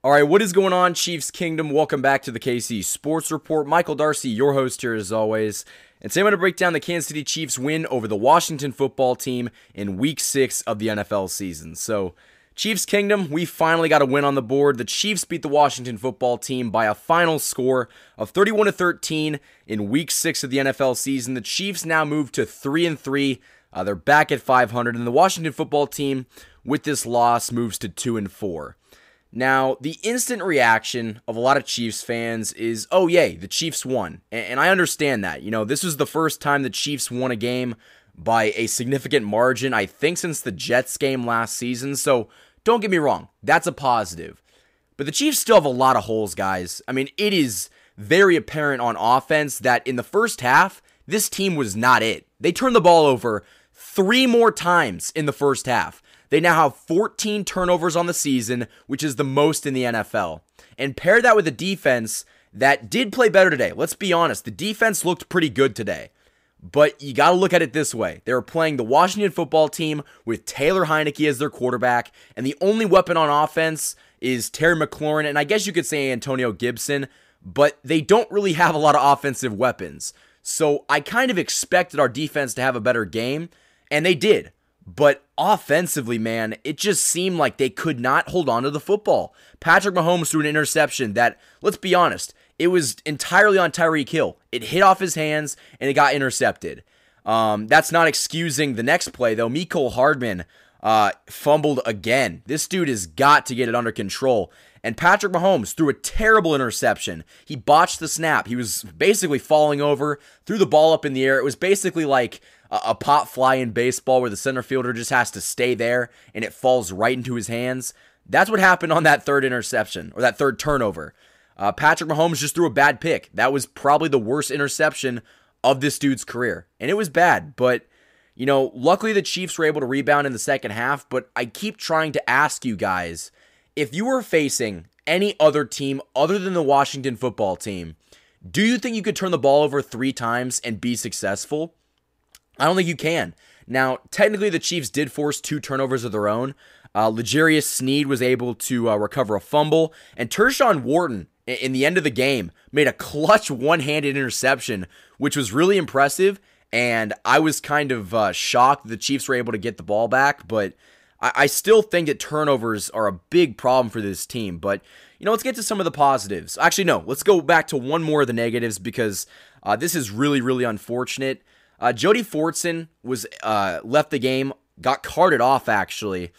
All right, what is going on, Chiefs Kingdom? Welcome back to the KC Sports Report. Michael Darcy, your host here as always. And today I'm going to break down the Kansas City Chiefs win over the Washington football team in Week 6 of the NFL season. So, Chiefs Kingdom, we finally got a win on the board. The Chiefs beat the Washington football team by a final score of 31-13 in Week 6 of the NFL season. The Chiefs now move to 3-3. They're back at 500, and the Washington football team, with this loss, moves to 2-4. Now, the instant reaction of a lot of Chiefs fans is, oh yay, the Chiefs won. And I understand that. You know, this was the first time the Chiefs won a game by a significant margin, I think since the Jets game last season. So, don't get me wrong, that's a positive. But the Chiefs still have a lot of holes, guys. I mean, it is very apparent on offense that in the first half, this team was not it. They turned the ball over 3 more times in the first half. They now have 14 turnovers on the season, which is the most in the NFL. And pair that with a defense that did play better today. Let's be honest, the defense looked pretty good today. But you got to look at it this way. They were playing the Washington football team with Taylor Heinicke as their quarterback, and the only weapon on offense is Terry McLaurin, and I guess you could say Antonio Gibson, but they don't really have a lot of offensive weapons. So I kind of expected our defense to have a better game, and they did. But offensively, man, it just seemed like they could not hold on to the football. Patrick Mahomes threw an interception that, let's be honest, it was entirely on Tyreek Hill. It hit off his hands, and it got intercepted. That's not excusing the next play, though. Mecole Hardman fumbled again. This dude has got to get it under control. And Patrick Mahomes threw a terrible interception. He botched the snap. He was basically falling over, threw the ball up in the air. It was basically like a pop fly in baseball where the center fielder just has to stay there and it falls right into his hands. That's what happened on that third interception, or that third turnover. Patrick Mahomes just threw a bad pick. That was probably the worst interception of this dude's career. And it was bad, but you know, luckily the Chiefs were able to rebound in the second half, but I keep trying to ask you guys, if you were facing any other team other than the Washington football team, do you think you could turn the ball over 3 times and be successful? I don't think you can. Now, technically, the Chiefs did force 2 turnovers of their own. L'Jarius Sneed was able to recover a fumble, and Tershawn Wharton, in the end of the game, made a clutch one-handed interception, which was really impressive, and I was kind of shocked that the Chiefs were able to get the ball back, but I still think that turnovers are a big problem for this team. But, you know, let's get to some of the positives. Actually, no, let's go back to one more of the negatives because this is really, really unfortunate. Jody Fortson was left the game, got carted off actually.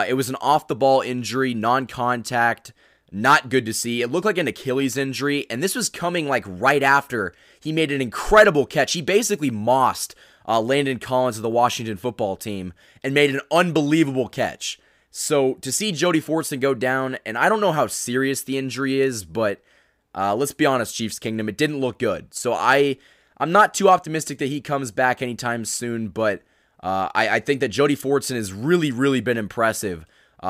It was an off-the-ball injury, non-contact, not good to see. It looked like an Achilles injury, and this was coming like right after he made an incredible catch. He basically mossed Landon Collins of the Washington football team and made an unbelievable catch. So to see Jody Fortson go down, and I don't know how serious the injury is, but let's be honest, Chiefs Kingdom, it didn't look good. So I'm not too optimistic that he comes back anytime soon, but I think that Jody Fortson has really, really been impressive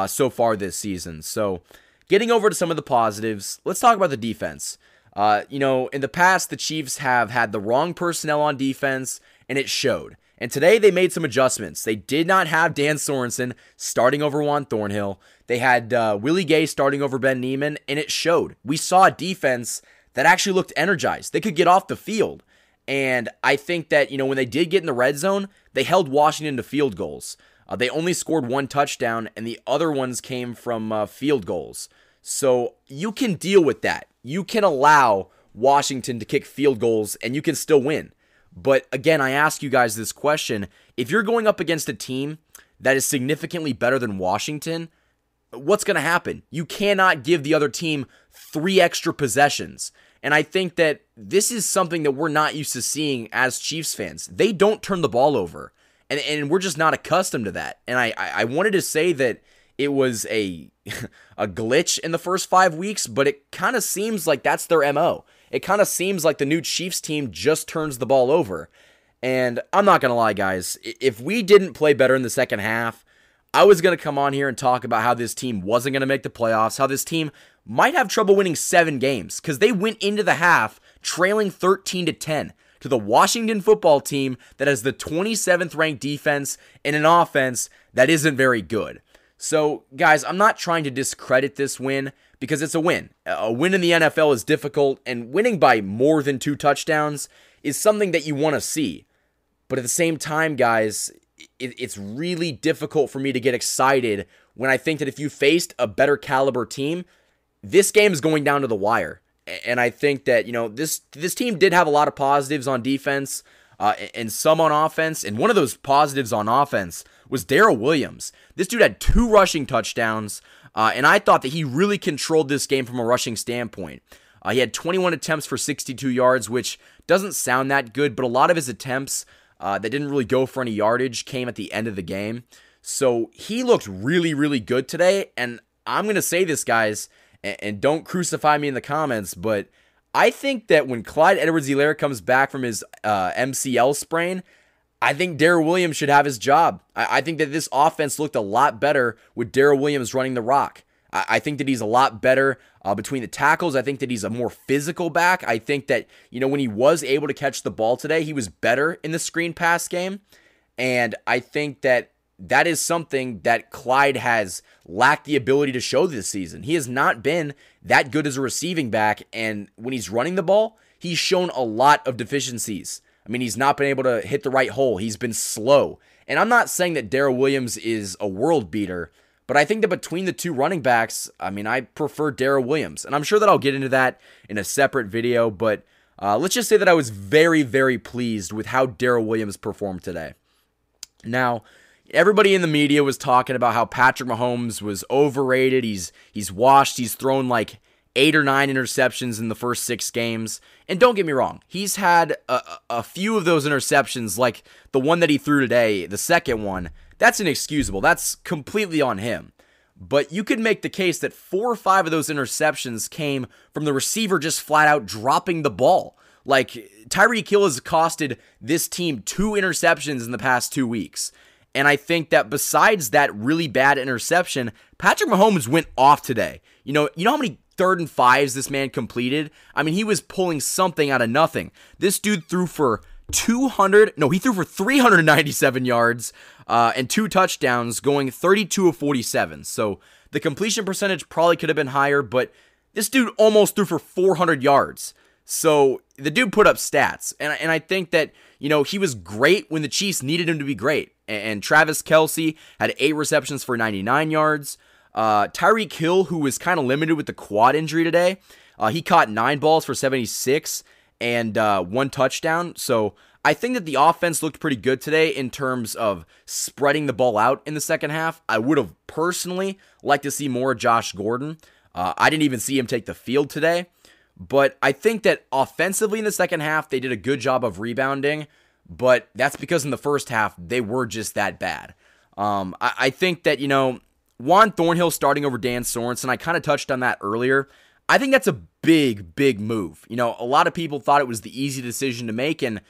so far this season. So getting over to some of the positives, let's talk about the defense. You know, in the past, the Chiefs have had the wrong personnel on defense, and it showed. And today, they made some adjustments. They did not have Dan Sorensen starting over Juan Thornhill. They had Willie Gay starting over Ben Niemann, and it showed. We saw a defense that actually looked energized. They could get off the field. And I think that, you know, when they did get in the red zone, they held Washington to field goals. They only scored 1 touchdown, and the other ones came from field goals. So you can deal with that. You can allow Washington to kick field goals, and you can still win. But again, I ask you guys this question. If you're going up against a team that is significantly better than Washington, what's going to happen? You cannot give the other team 3 extra possessions. And I think that this is something that we're not used to seeing as Chiefs fans. They don't turn the ball over. And we're just not accustomed to that. And I wanted to say that it was a glitch in the first 5 weeks, but it kind of seems like that's their MO. It kind of seems like the new Chiefs team just turns the ball over. And I'm not going to lie, guys. If we didn't play better in the second half, I was going to come on here and talk about how this team wasn't going to make the playoffs, how this team might have trouble winning 7 games, because they went into the half trailing 13-10 to the Washington football team that has the 27th ranked defense and an offense that isn't very good. So, guys, I'm not trying to discredit this win because it's a win. A win in the NFL is difficult, and winning by more than 2 touchdowns is something that you want to see. But at the same time, guys, it's really difficult for me to get excited when I think that if you faced a better caliber team, this game is going down to the wire. And I think that, this team did have a lot of positives on defense and some on offense. And one of those positives on offense was Darrel Williams. This dude had 2 rushing touchdowns, and I thought that he really controlled this game from a rushing standpoint. He had 21 attempts for 62 yards, which doesn't sound that good, but a lot of his attempts that didn't really go for any yardage came at the end of the game. So he looked really, really good today, and I'm going to say this, guys, and don't crucify me in the comments, but I think that when Clyde Edwards-Helaire comes back from his MCL sprain, I think Darrel Williams should have his job. I think that this offense looked a lot better with Darrel Williams running the rock. I think that he's a lot better between the tackles. I think that he's a more physical back. I think that, when he was able to catch the ball today, he was better in the screen pass game. And I think that is something that Clyde has lacked the ability to show this season. He has not been that good as a receiving back, and when he's running the ball, he's shown a lot of deficiencies. I mean, he's not been able to hit the right hole. He's been slow. And I'm not saying that Darrel Williams is a world beater, but I think that between the 2 running backs, I prefer Darrel Williams. And I'm sure that I'll get into that in a separate video, but let's just say that I was very, very pleased with how Darrel Williams performed today. Now, everybody in the media was talking about how Patrick Mahomes was overrated. He's washed. He's thrown like 8 or 9 interceptions in the first 6 games. And don't get me wrong, he's had a few of those interceptions, like the one that he threw today, the second one. That's inexcusable. That's completely on him. But you could make the case that 4 or 5 of those interceptions came from the receiver just flat out dropping the ball. Like, Tyreek Hill has costed this team 2 interceptions in the past 2 weeks. And I think that besides that really bad interception, Patrick Mahomes went off today. You know how many 3rd and 5s this man completed? He was pulling something out of nothing. This dude threw for 397 yards and 2 touchdowns, going 32 of 47. So the completion percentage probably could have been higher, but this dude almost threw for 400 yards. So the dude put up stats, and I think that, he was great when the Chiefs needed him to be great. And Travis Kelce had 8 receptions for 99 yards. Tyreek Hill, who was kind of limited with the quad injury today, he caught 9 balls for 76 and 1 touchdown. So I think that the offense looked pretty good today in terms of spreading the ball out in the second half. I would have personally liked to see more of Josh Gordon. I didn't even see him take the field today. But I think that offensively in the second half, they did a good job of rebounding. But that's because in the first half, they were just that bad. I think that, Juan Thornhill starting over Dan Sorensen, I kind of touched on that earlier. I think that's a big, big move. A lot of people thought it was the easy decision to make, and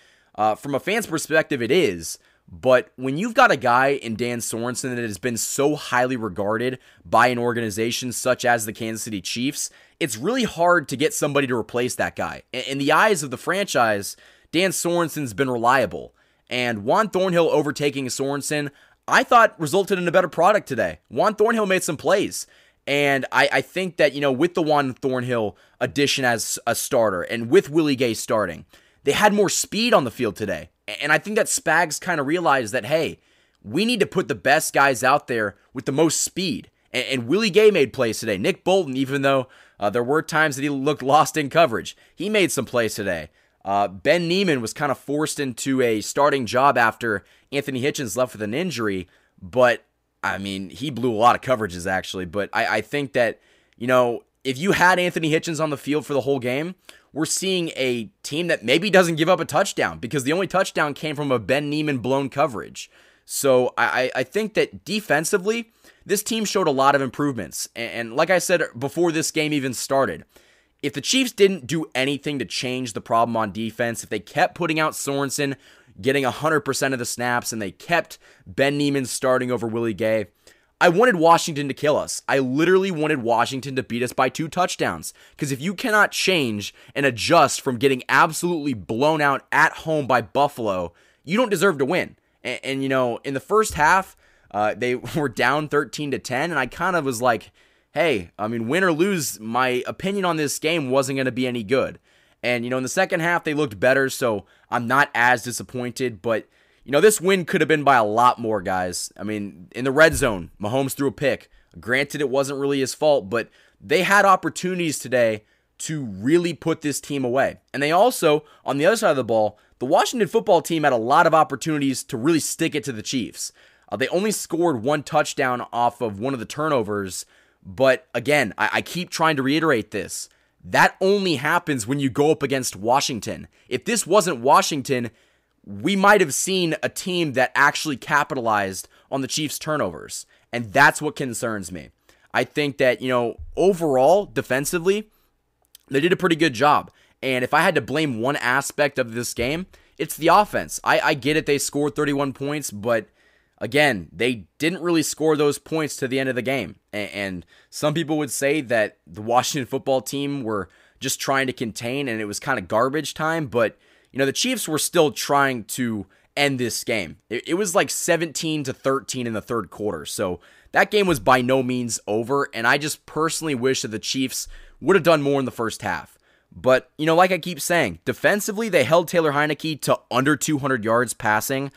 from a fan's perspective, it is. But when you've got a guy in Dan Sorensen that has been so highly regarded by an organization such as the Kansas City Chiefs, it's really hard to get somebody to replace that guy. In the eyes of the franchise, Dan Sorensen's been reliable. And Juan Thornhill overtaking Sorensen, I thought resulted in a better product today. Juan Thornhill made some plays. And I think that, with the Juan Thornhill addition as a starter and with Willie Gay starting, they had more speed on the field today. And I think that Spags kind of realized that, hey, we need to put the best guys out there with the most speed. And Willie Gay made plays today. Nick Bolton, even though there were times that he looked lost in coverage, he made some plays today. Ben Neiman was kind of forced into a starting job after Anthony Hitchens left with an injury, but he blew a lot of coverages actually. But I think that, if you had Anthony Hitchens on the field for the whole game, we're seeing a team that maybe doesn't give up a touchdown because the only touchdown came from a Ben Neiman blown coverage. So I think that defensively, this team showed a lot of improvements. And like I said before this game even started, if the Chiefs didn't do anything to change the problem on defense, if they kept putting out Sorensen, getting 100% of the snaps, and they kept Ben Neiman starting over Willie Gay, I wanted Washington to kill us. I literally wanted Washington to beat us by 2 touchdowns. Because if you cannot change and adjust from getting absolutely blown out at home by Buffalo, you don't deserve to win. And in the first half, They were down 13-10, and I kind of was like, hey, I mean, win or lose, my opinion on this game wasn't going to be any good. And, in the second half, they looked better, so I'm not as disappointed. But, this win could have been by a lot more, guys. I mean, in the red zone, Mahomes threw a pick. Granted, it wasn't really his fault, but they had opportunities today to really put this team away. And they also, on the other side of the ball, the Washington football team had a lot of opportunities to really stick it to the Chiefs. They only scored one touchdown off of one of the turnovers. But again, I keep trying to reiterate this. That only happens when you go up against Washington. If this wasn't Washington, we might have seen a team that actually capitalized on the Chiefs' turnovers. And that's what concerns me. I think that, overall, defensively, they did a pretty good job. And if I had to blame one aspect of this game, it's the offense. I get it, they scored 31 points, but again, they didn't really score those points to the end of the game. And some people would say that the Washington football team were just trying to contain and it was kind of garbage time. But, the Chiefs were still trying to end this game. It was like 17-13 in the third quarter. So that game was by no means over. And I just personally wish that the Chiefs would have done more in the first half. But, like I keep saying, defensively, they held Taylor Heinicke to under 200 yards passing.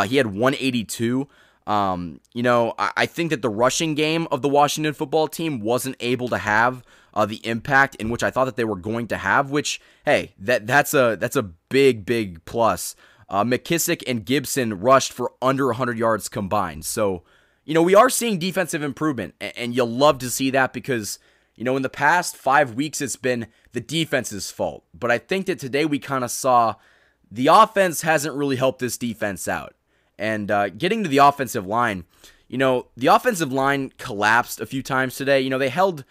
He had 182. I think that the rushing game of the Washington football team wasn't able to have the impact in which I thought that they were going to have, which, hey, that's a big plus. McKissick and Gibson rushed for under 100 yards combined. So, we are seeing defensive improvement, and you'll love to see that because, in the past 5 weeks, it's been the defense's fault. But I think that today we kind of saw the offense hasn't really helped this defense out. And getting to the offensive line, the offensive line collapsed a few times today. They held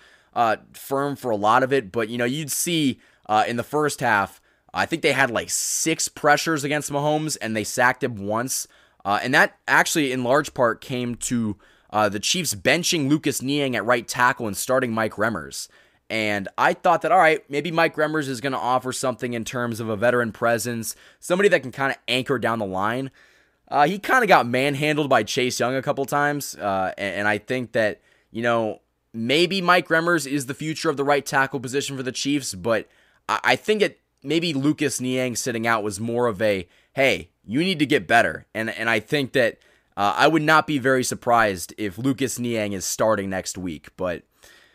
firm for a lot of it, but, you'd see in the first half, I think they had like 6 pressures against Mahomes, and they sacked him once. And that actually, in large part, came to the Chiefs benching Lucas Niang at right tackle and starting Mike Remmers. And I thought that, all right, maybe Mike Remmers is going to offer something in terms of a veteran presence, somebody that can kind of anchor down the line. He kind of got manhandled by Chase Young a couple times, and I think that, maybe Mike Remmers is the future of the right tackle position for the Chiefs, but I think maybe Lucas Niang sitting out was more of a, hey, you need to get better, and I think that I would not be very surprised if Lucas Niang is starting next week, but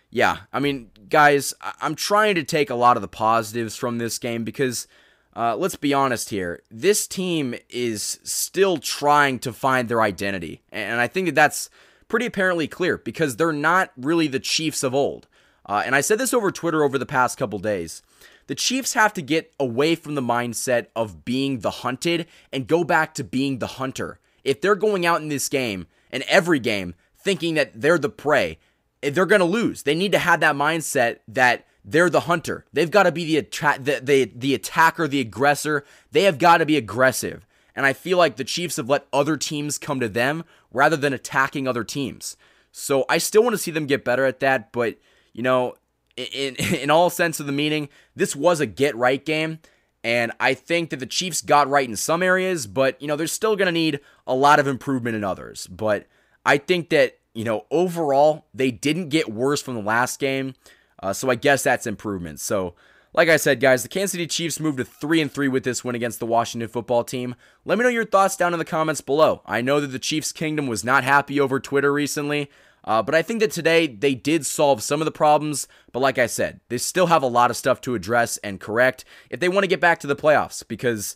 yeah, I mean, guys, I'm trying to take a lot of the positives from this game because let's be honest here. This team is still trying to find their identity. And I think that that's pretty apparently clear because they're not really the Chiefs of old. And I said this over Twitter over the past couple days. The Chiefs have to get away from the mindset of being the hunted and go back to being the hunter. If they're going out in this game and every game thinking that they're the prey, they're going to lose. They need to have that mindset that they're the hunter. They've got to be the attacker, the aggressor. They have got to be aggressive. And I feel like the Chiefs have let other teams come to them rather than attacking other teams. So I still want to see them get better at that. But, in all sense of the meaning, this was a get-right game. And I think that the Chiefs got right in some areas, but, they're still going to need a lot of improvement in others. But I think that, overall, they didn't get worse from the last game. So I guess that's improvement. So, like I said, guys, the Kansas City Chiefs moved to 3-3 with this win against the Washington football team. Let me know your thoughts down in the comments below. I know that the Chiefs Kingdom was not happy over Twitter recently, but I think that today they did solve some of the problems. But like I said, they still have a lot of stuff to address and correct if they want to get back to the playoffs because,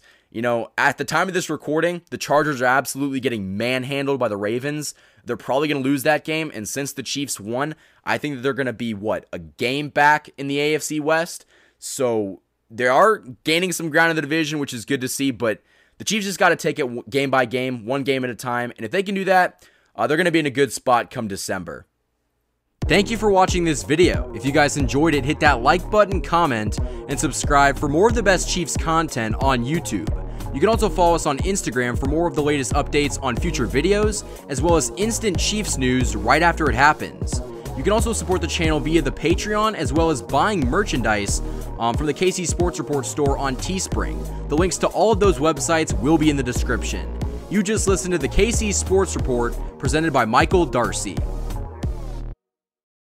at the time of this recording, the Chargers are absolutely getting manhandled by the Ravens. They're probably going to lose that game, and since the Chiefs won, I think that they're going to be, a game back in the AFC West? So they are gaining some ground in the division, which is good to see, but the Chiefs just got to take it game by game, one game at a time, and if they can do that, they're going to be in a good spot come December. Thank you for watching this video. If you guys enjoyed it, hit that like button, comment, and subscribe for more of the best Chiefs content on YouTube. You can also follow us on Instagram for more of the latest updates on future videos, as well as instant Chiefs news right after it happens. You can also support the channel via the Patreon, as well as buying merchandise from the KC Sports Report store on Teespring. The links to all of those websites will be in the description. You just listened to the KC Sports Report presented by Michael Darcy.